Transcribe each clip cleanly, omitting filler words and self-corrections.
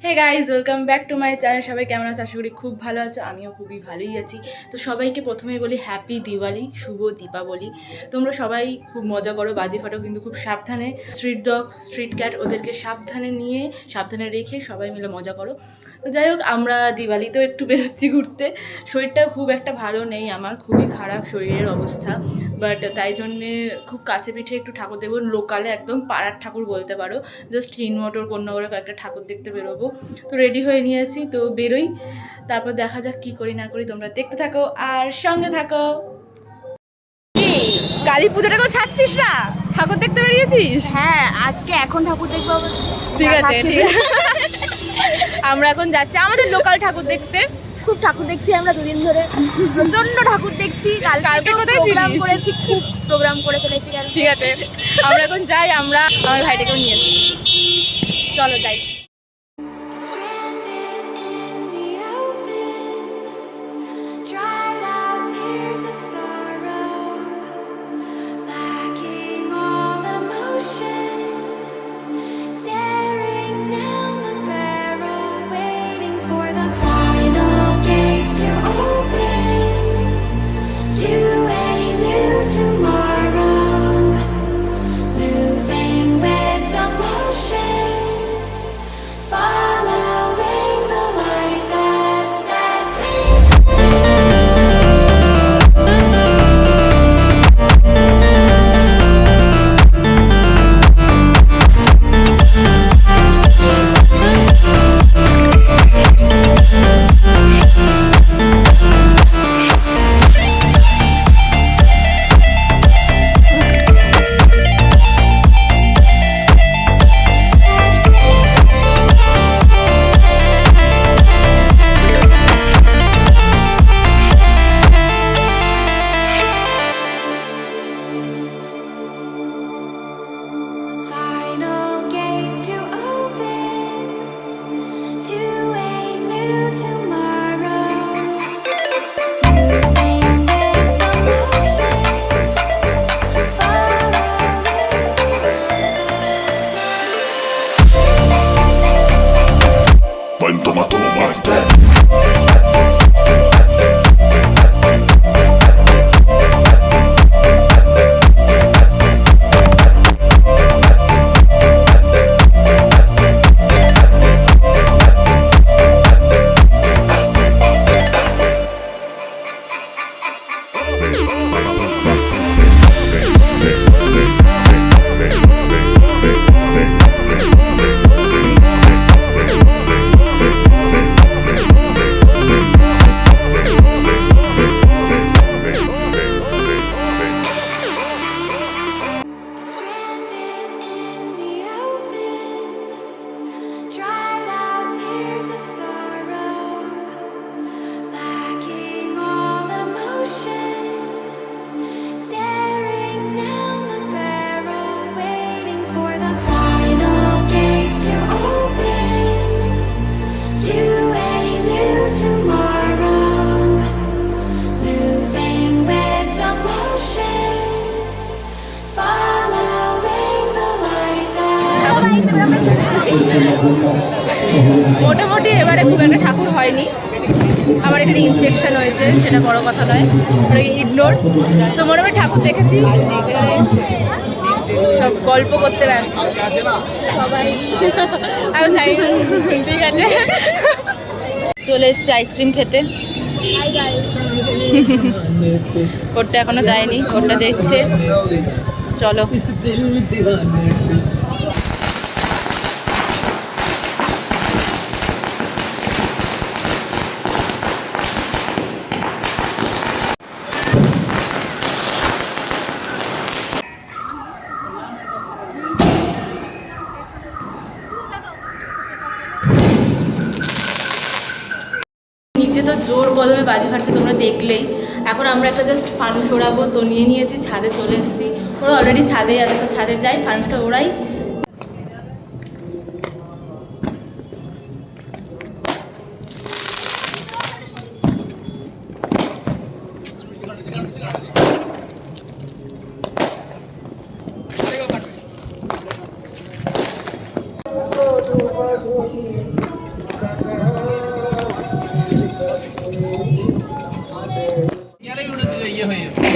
Hey guys, welcome back to my channel. সবাই কেমন আছো? আশা করি খুব ভালো আছো। আমিও খুবই ভালোই আছি। তো সবাইকে প্রথমেই বলি হ্যাপি দিওয়ালি, শুভ দীপাবলি। তোমরা সবাই খুব মজা করো, বাজি ফাটাও, কিন্তু খুব সাবধানে। স্ট্রিট ডগ, স্ট্রিট ক্যাট, ওদেরকে সাবধানে নিয়ে সাবধানে রেখে সবাই মিলে মজা করো। তো যাই হোক, আমরা দিওয়ালিতেও একটু বেরোচ্ছি ঘুরতে। শরীরটা খুব একটা ভালো নেই, আমার খুবই খারাপ শরীরের অবস্থা। বাট তাই জন্যে খুব কাছে পিঠে একটু ঠাকুর দেখবো, লোকালে একদম পাড়ার ঠাকুর বলতে পারো। জাস্ট হিনমোটর কন্যাগরে কয়েকটা ঠাকুর দেখতে বেরোবো। তো রেডি হয়ে নিয়েছি, তো বেরোই, তারপর দেখা যাক কি করি না করি। তোমরা দেখতে থাকো আর সঙ্গে থাকো। কালী পুজোটাকেও ছাড়ছিস না? ঠাকুর দেখতে বেরিয়েছিস? হ্যাঁ, আজকে এখন ঠাকুর দেখবো। ঠিক আছে, আমরা এখন যাচ্ছি আমাদের লোকাল ঠাকুর দেখতে। খুব ঠাকুর দেখছি আমরা দুদিন ধরে, প্রচন্ড ঠাকুর দেখছি। কালকে প্রোগ্রাম করেছি, খুব প্রোগ্রাম করে ফেলেছি। ঠিক আছে, আমরা এখন যাই, আমরা আমার ভাইটাকেও নিয়ে এসেছি। চলো যাই। Toma, toma mais, মোটামুটি এবারে খুব একটা ঠাকুর হয়নি, আমার এখানে ইনফেকশন হয়েছে, সেটা বড় কথা নয়, ইগনোর। তো মোটামুটি ঠাকুর দেখেছি, এখানে সব গল্প করতে ব্যস্ত সবাই। আমি যাই, ঠিক আছে। চলে এসছি আইসক্রিম খেতে। ওরটা এখনো দেয়নি, ওরটা দেখছে। চলো। নিচে তো জোর কদমে বাজি ফাটছে, তোমরা দেখলেই। এখন আমরা একটা জাস্ট ফানুস ওড়াবো, তো নিয়ে নিয়েছি, ছাদে চলে এসেছি। ওরা অলরেডি ছাদে আছে, তো ছাদে যাই, ফানুসটা ওড়াই।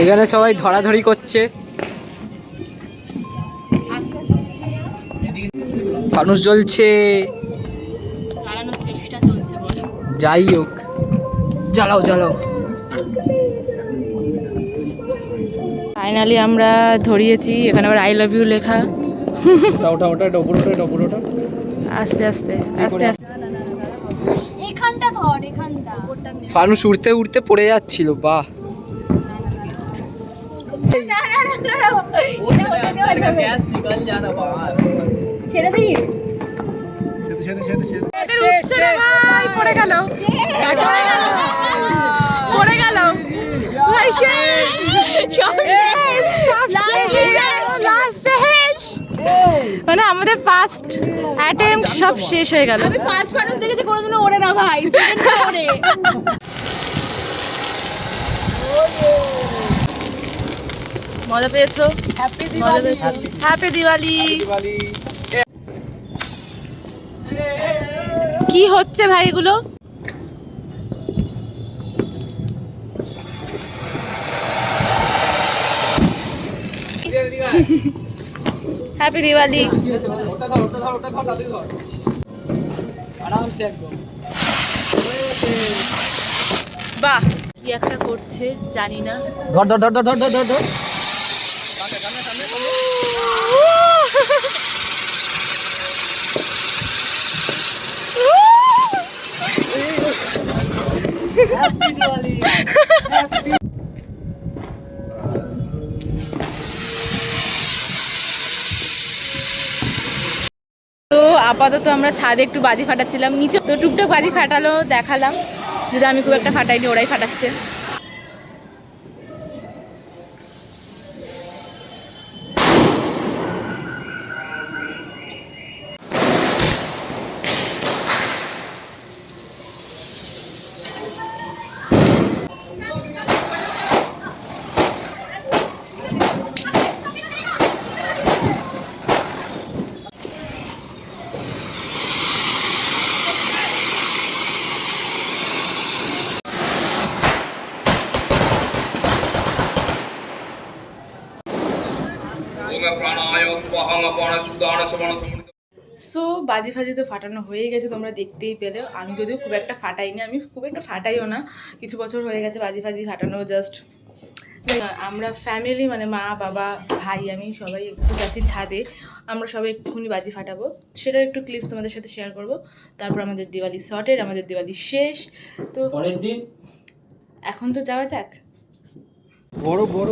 এখানে সবাই ধরাধরি করছে, ফানুস জ্বলছে, চালানোর চেষ্টা চলছে বল। যাই হোক জ্বালাও জ্বালাও। ফাইনালি আমরা ধরিয়েছি, এখানে আবার আই লাভ ইউ লেখা। ওটা ওটা ডবল ওটা ডবল ওটা আস্তে আস্তে আস্তে আস্তে। এখানটা ধর, এখানটা ফানুস উড়তে উড়তে পড়ে যাচ্ছিল, বাহ। ছেড়ে দিই। পড়ে গেল পড়ে গেল ভাই, শেষ সব শেষ, সব শেষ। মানে আমাদের ফার্স্ট অ্যাটেম্প্ট সব শেষ হয়ে গেল। আমি ফার্স্ট ফানুস দেখেছি, কোনোদিনও ওড়ে না ভাই, সেকেন্ডে ওড়ে। মজা পেয়েছো? মজা পেয়েছো? হ্যাপি দিওয়ালি। কি হচ্ছে ভাই এগুলো? হ্যাপি দিওয়ালি। আরামসে একদম। বাহ, কি একটা করছে জানি না। ধর ধর ধর ধর ধর ধর ধর। তো আপাতত আমরা ছাদে একটু বাজি ফাটাচ্ছিলাম, নিচে তো টুকটাক বাজি ফাটালো, দেখালাম। যদি আমি খুব একটা ফাটাইনি, ওরাই ফাটাচ্ছে। সো বাজি ফাজি তো ফাটানো হয়ে গেছে, তোমরা দেখতেই পেলে। আমি যদিও খুব একটা ফাটাইনি, আমি খুব একটা ফাটাইও না, কিছু বছর হয়ে গেছে বাজি ফাজি ফাটানো। জাস্ট আমরা ফ্যামিলি মানে মা বাবা ভাই আমি সবাই একটু যাচ্ছি ছাদে, আমরা সবাই একটুখানি বাজি ফাটাবো, সেটার একটু ক্লিপস তোমাদের সাথে শেয়ার করব। তারপর আমাদের দিওয়ালি শর্টেড, আমাদের দিওয়ালি শেষ। তো পরের দিন এখন তো যাওয়া যাক। বড় বড়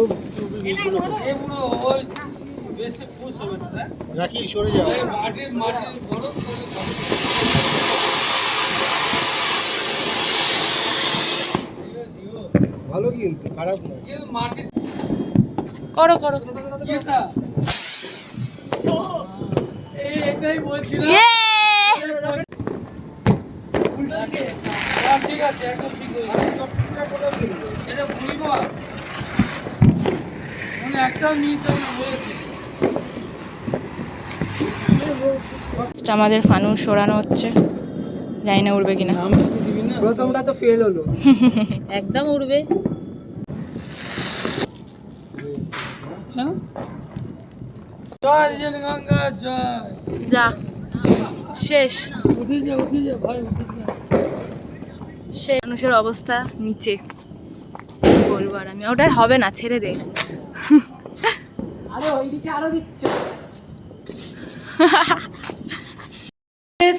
রাখি, সরে যাও। ভালো কিন্তু খারাপ না। করো করো। এটাই বলছিলাম। ঠিক আছে, একদম ঠিক হয়েছে। এটা ভুলবো মানে একটা মিস আমি বলেছি। আমাদের ফানুস সরানো হচ্ছে, জানি না উড়বে কিনা। প্রথমটা তো ফেল হলো। একদম উড়বে। জয় জয় গঙ্গা জয়। যা শেষ উঠে যা ভাই, উঠে যা। সে মানুষের অবস্থা নিচে, কি বলবো আর আমি। ওটার হবে না, ছেড়ে দে। আরে ওইদিকে আরো দিচ্ছে।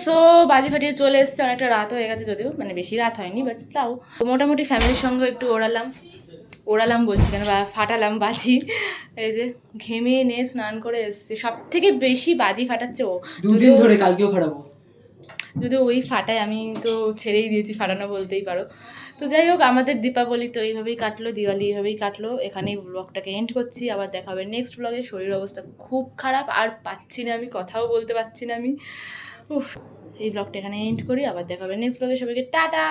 সো বাজি ফাটিয়ে চলে এসছে, অনেকটা রাত হয়ে গেছে, যদিও মানে বেশি রাত হয়নি, বাট তাও মোটামুটি ফ্যামিলির সঙ্গে একটু ওড়ালাম বলছি কেন, বা ফাটালাম বাজি। এই যে ঘেমে নিয়ে স্নান করে এসছে, সব থেকে বেশি বাজি ফাটাচ্ছে ও। দুদিন ধরে, কালকেও ফাটাবো। যদি ওই ফাটায়, আমি তো ছেড়েই দিয়েছি ফাটানো বলতেই পারো। তো যাই হোক, আমাদের দীপাবলি তো এইভাবেই কাটলো, দিওয়ালি এইভাবেই কাটলো। এখানেই ব্লগটাকে এন্ড করছি, আবার দেখা হবে নেক্সট ব্লগে। শরীরের অবস্থা খুব খারাপ, আর পাচ্ছি না আমি, কথাও বলতে পারছি না আমি। উফ, এই ব্লগটা এখানে এন্ড করি, আবার দেখা হবে নেক্সট ব্লগে। সবাইকে টাটা।